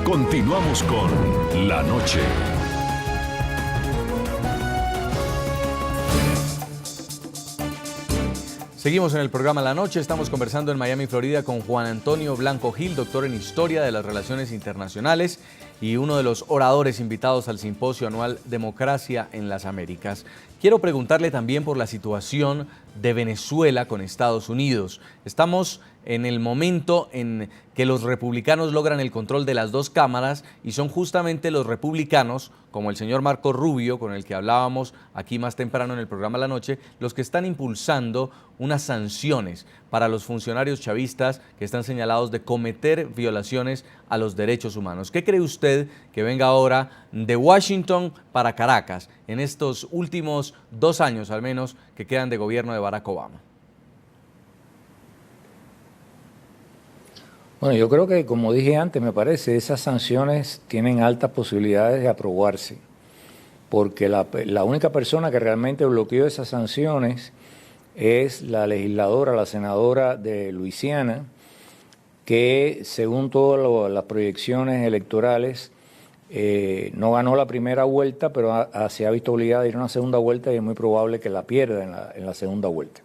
Continuamos con La Noche. Seguimos en el programa La Noche, estamos conversando en Miami, Florida con Juan Antonio Blanco Gil, doctor en Historia de las Relaciones Internacionales y uno de los oradores invitados al simposio anual Democracia en las Américas. Quiero preguntarle también por la situación de Venezuela con Estados Unidos. Estamos en el momento en que los republicanos logran el control de las dos cámaras y son justamente los republicanos, como el señor Marco Rubio, con el que hablábamos aquí más temprano en el programa La Noche, los que están impulsando unas sanciones para los funcionarios chavistas que están señalados de cometer violaciones a los derechos humanos. ¿Qué cree usted que venga ahora de Washington para Caracas en estos últimos 2 años al menos que quedan de gobierno de Barack Obama? Bueno, yo creo que, como dije antes, me parece, esas sanciones tienen altas posibilidades de aprobarse, porque la única persona que realmente bloqueó esas sanciones es la legisladora, la senadora de Luisiana, que según todas las proyecciones electorales no ganó la primera vuelta, pero se ha visto obligada a ir a una segunda vuelta y es muy probable que la pierda en la segunda vuelta.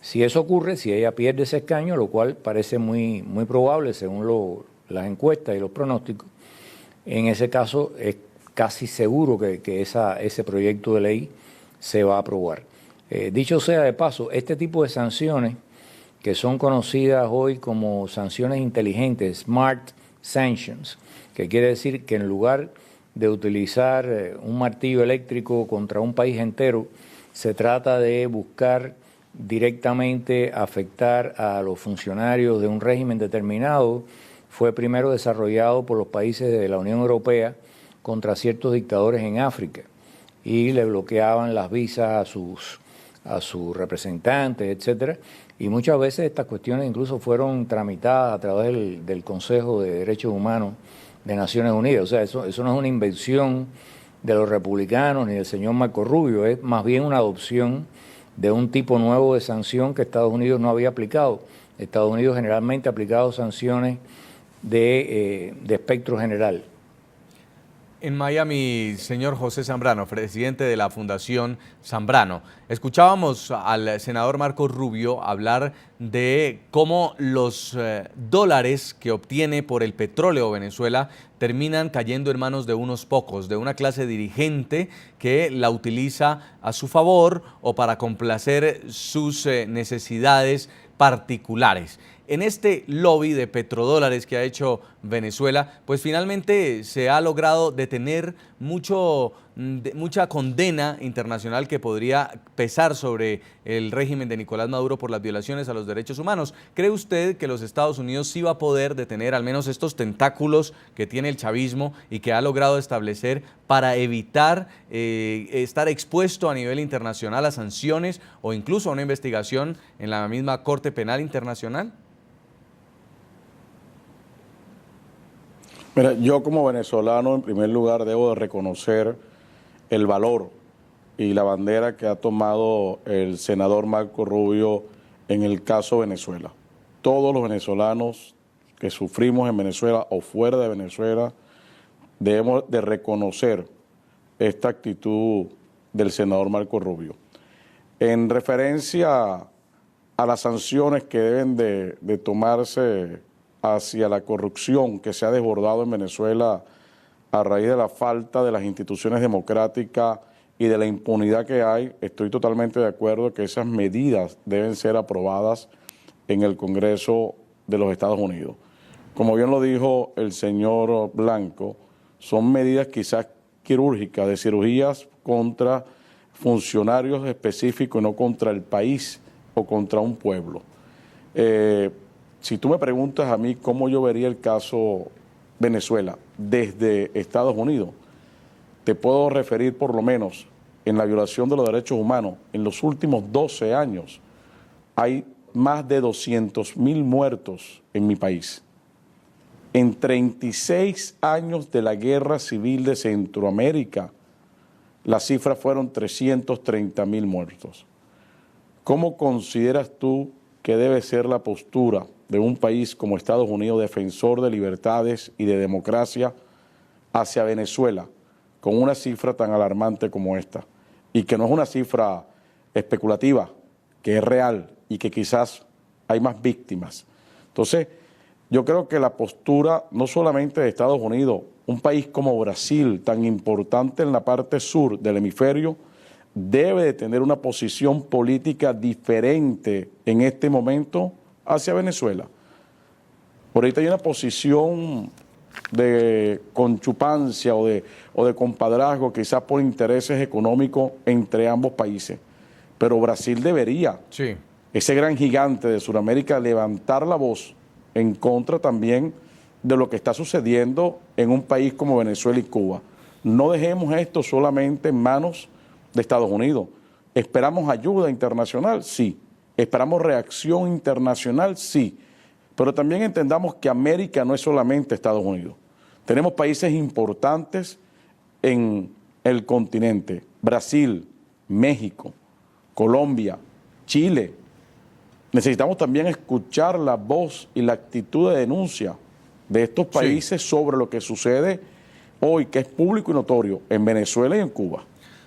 Si eso ocurre, si ella pierde ese escaño, lo cual parece muy probable según las encuestas y los pronósticos, en ese caso es casi seguro que ese proyecto de ley se va a aprobar. Dicho sea de paso, este tipo de sanciones, que son conocidas hoy como sanciones inteligentes, smart sanctions, que quiere decir que en lugar de utilizar un martillo eléctrico contra un país entero, se trata de buscar directamente afectar a los funcionarios de un régimen determinado. Fue primero desarrollado por los países de la Unión Europea contra ciertos dictadores en África y le bloqueaban las visas a sus representantes, etcétera. Y muchas veces estas cuestiones incluso fueron tramitadas a través del Consejo de Derechos Humanos de Naciones Unidas. O sea, eso no es una invención de los republicanos ni del señor Marco Rubio, es más bien una adopción de un tipo nuevo de sanción que Estados Unidos no había aplicado. Estados Unidos generalmente ha aplicado sanciones de espectro general. En Miami, señor José Zambrano, presidente de la Fundación Zambrano, escuchábamos al senador Marco Rubio hablar de cómo los dólares que obtiene por el petróleo Venezuela terminan cayendo en manos de unos pocos, de una clase dirigente que la utiliza a su favor o para complacer sus necesidades particulares. En este lobby de petrodólares que ha hecho Venezuela, pues finalmente se ha logrado detener mucha condena internacional que podría pesar sobre el régimen de Nicolás Maduro por las violaciones a los derechos humanos. ¿Cree usted que los Estados Unidos sí va a poder detener al menos estos tentáculos que tiene el chavismo y que ha logrado establecer para evitar estar expuesto a nivel internacional a sanciones o incluso a una investigación en la misma Corte Penal Internacional? Mira, yo como venezolano, en primer lugar, debo de reconocer el valor y la bandera que ha tomado el senador Marco Rubio en el caso Venezuela. Todos los venezolanos que sufrimos en Venezuela o fuera de Venezuela debemos de reconocer esta actitud del senador Marco Rubio. En referencia a las sanciones que deben de tomarse hacia la corrupción que se ha desbordado en Venezuela a raíz de la falta de las instituciones democráticas y de la impunidad que hay, estoy totalmente de acuerdo que esas medidas deben ser aprobadas en el Congreso de los Estados Unidos. Como bien lo dijo el señor Blanco, son medidas quizás quirúrgicas, de cirugías contra funcionarios específicos y no contra el país o contra un pueblo. Si tú me preguntas a mí cómo yo vería el caso Venezuela desde Estados Unidos, te puedo referir por lo menos en la violación de los derechos humanos. En los últimos 12 años hay más de 200.000 muertos en mi país. En 36 años de la Guerra Civil de Centroamérica, las cifras fueron 330.000 muertos. ¿Cómo consideras tú que debe ser la postura de un país como Estados Unidos, defensor de libertades y de democracia, hacia Venezuela, con una cifra tan alarmante como esta, y que no es una cifra especulativa, que es real y que quizás hay más víctimas. Entonces, yo creo que la postura no solamente de Estados Unidos, un país como Brasil, tan importante en la parte sur del hemisferio, debe de tener una posición política diferente en este momento hacia Venezuela. Por ahorita hay una posición de conchupancia o de compadrazgo, quizás por intereses económicos entre ambos países. Pero Brasil debería, Sí. ese gran gigante de Sudamérica, levantar la voz en contra también de lo que está sucediendo en un país como Venezuela y Cuba. No dejemos esto solamente en manos de Estados Unidos. ¿Esperamos ayuda internacional? Sí. ¿Esperamos reacción internacional? Sí. Pero también entendamos que América no es solamente Estados Unidos. Tenemos países importantes en el continente: Brasil, México, Colombia, Chile. Necesitamos también escuchar la voz y la actitud de denuncia de estos países sobre lo que sucede hoy, que es público y notorio en Venezuela y en Cuba.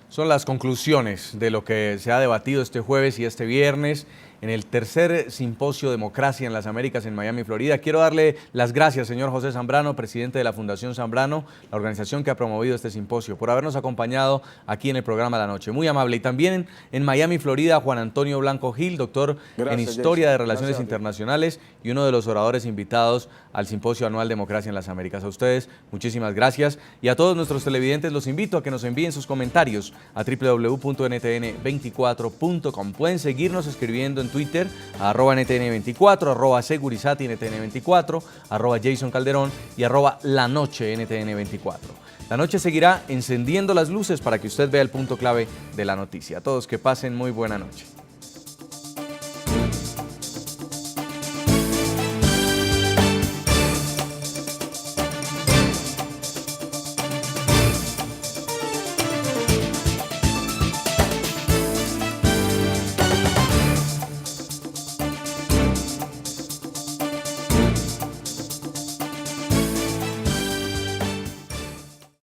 Son las conclusiones de lo que se ha debatido este jueves y este viernes en el tercer simposio Democracia en las Américas en Miami, Florida. Quiero darle las gracias, señor José Zambrano, presidente de la Fundación Zambrano, la organización que ha promovido este simposio, por habernos acompañado aquí en el programa La Noche. Muy amable. Y también en Miami, Florida, Juan Antonio Blanco Gil, doctor en Historia de Relaciones Internacionales y uno de los oradores invitados al simposio anual Democracia en las Américas. A ustedes, muchísimas gracias. Y a todos nuestros televidentes los invito a que nos envíen sus comentarios a www.ntn24.com. Pueden seguirnos escribiendo en Twitter, @NTN24, @SegurizatyNTN24, @Jason Calderón y @LaNocheNTN24. La noche seguirá encendiendo las luces para que usted vea el punto clave de la noticia. A todos que pasen muy buena noche.